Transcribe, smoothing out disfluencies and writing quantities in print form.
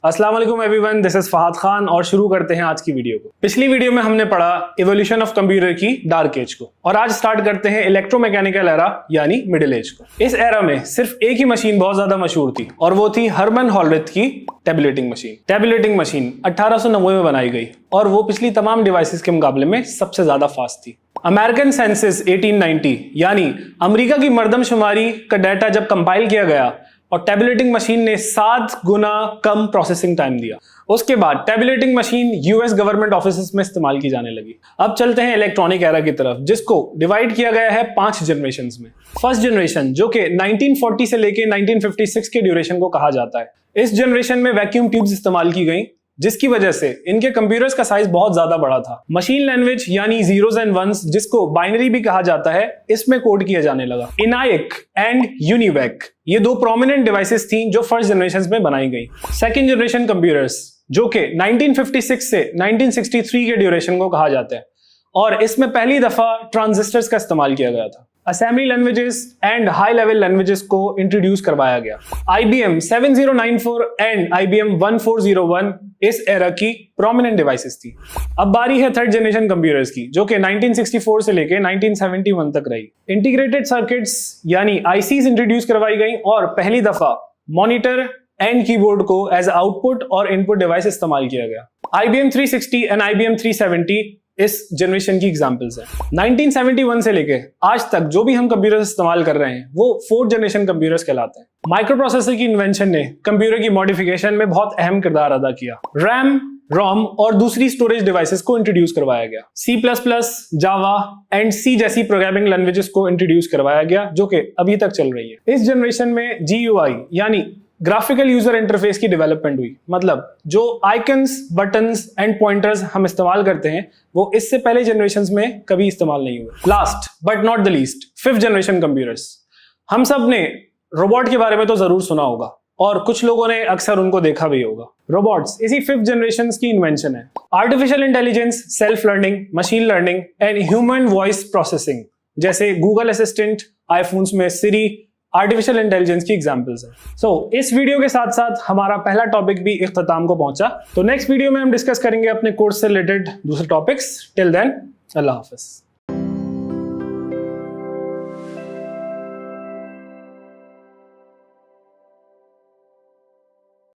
अस्सलाम वालेकुम everyone, this is Fahad Khan और शुरू करते हैं आज की वीडियो को। पिछली वीडियो में हमने पढ़ा इवोल्यूशन ऑफ कंप्यूटर की डार्क एज को और आज स्टार्ट करते हैं इलेक्ट्रोमैकेनिकल एरा यानी मिडिल एज को। इस एरा में सिर्फ एक ही मशीन बहुत ज्यादा मशहूर थी और वो थी हरमन हॉलरिथ की टैबुलेटिंग मशीन। टैबुलेटिंग मशीन 1890 में बनाई गई और वो पिछली तमाम डिवाइसेस के मुकाबले में सबसे ज्यादा फास्ट थी। अमेरिकन सेंसस 1890 यानी अमेरिका की मर्दमशुमारी का डाटा जब कंपाइल किया गया और टैबुलेटिंग मशीन ने 7 गुना कम प्रोसेसिंग टाइम दिया। उसके बाद tabulating machine US government offices में इस्तेमाल की जाने लगी। अब चलते हैं इलेक्ट्रॉनिक एरा की तरफ, जिसको डिवाइड किया गया है 5 जनरेशंस में। फर्स्ट जनरेशन जो कि 1940 से लेके 1956 के ड्यूरेशन को कहा जाता है। इस जनरेशन में वैक्यूम ट्यूब्स इस्तेमाल की गई, जिसकी वजह से इनके कंप्यूटर्स का साइज बहुत ज्यादा बड़ा था। मशीन लैंग्वेज यानी जीरोस एंड वंस, जिसको बाइनरी भी कहा जाता है, इसमें कोड किया जाने लगा। इनाइक एंड यूनिवैक ये 2 प्रोमिनेंट डिवाइसेस थी जो फर्स्ट जनरेशन में बनाई गई। सेकेंड जनरेशन कंप्यूटर्स जो कि 1956 से 1963 के ड्यूरेशन को कहा जाता है और इसमें पहली दफा ट्रांजिस्टर्स का इस्तेमाल किया गया था। Assembly languages and high level languages को इंट्रोड्यूस करवाया गया। IBM 7094 एंड IBM 1401 इस एरा की प्रोमिनेंट डिवाइसेस थी। अब बारी है थर्ड जनरेशन कंप्यूटर्स की, जो कि 1964 से लेके 1971 तक रही। इंटीग्रेटेड सर्किट्स यानी ICs इंट्रोड्यूस करवाई गई और पहली दफा मॉनिटर एंड कीबोर्ड को एज आउटपुट और इनपुट डिवाइस इस्तेमाल किया गया। IBM 360 एंड IBM 370 इस जनरेशन की एग्जांपल्स हैं। 1971 से लेके आज तक जो भी हम कंप्यूटर इस्तेमाल कर रहे हैं वो 4th जनरेशन कंप्यूटर्स कहलाते हैं। माइक्रो प्रोसेसर की इन्वेंशन ने कंप्यूटर की मॉडिफिकेशन में बहुत अहम किरदार अदा किया। रैम, रोम और दूसरी स्टोरेज डिवाइसेस को इंट्रोड्यूस करवाया गया। C++, जावा एंड C जैसी प्रोग्रामिंग लैंग्वेजेस को इंट्रोड्यूस करवाया गया, जो कि अभी तक चल रही है। इस जनरेशन में GUI यानी ग्राफिकल यूजर इंटरफेस की डेवलपमेंट हुई। मतलब जो आइकन्स, बटन्स एंड पॉइंटर्स हम इस्तेमाल करते हैं वो इससे पहले जनरेशंस में कभी इस्तेमाल नहीं हुए। Last but not the least, 5th generation computers. हम सब ने रोबोट के बारे में तो जरूर सुना होगा और कुछ लोगों ने अक्सर उनको देखा भी होगा। रोबोट्स इसी 5th जनरेशन की इन्वेंशन है। Artificial intelligence, self learning, machine learning and human voice processing जैसे गूगल असिस्टेंट, आईफोन्स में सिरी आर्टिफिशियल इंटेलिजेंस की एग्जांपल्स हैं। सो इस वीडियो के साथ साथ हमारा पहला टॉपिक भी इख्तिताम को पहुंचा। तो नेक्स्ट वीडियो में हम डिस्कस करेंगे अपने कोर्स से रिलेटेड दूसरे टॉपिक्स। टिल देन, अल्लाह हाफिज।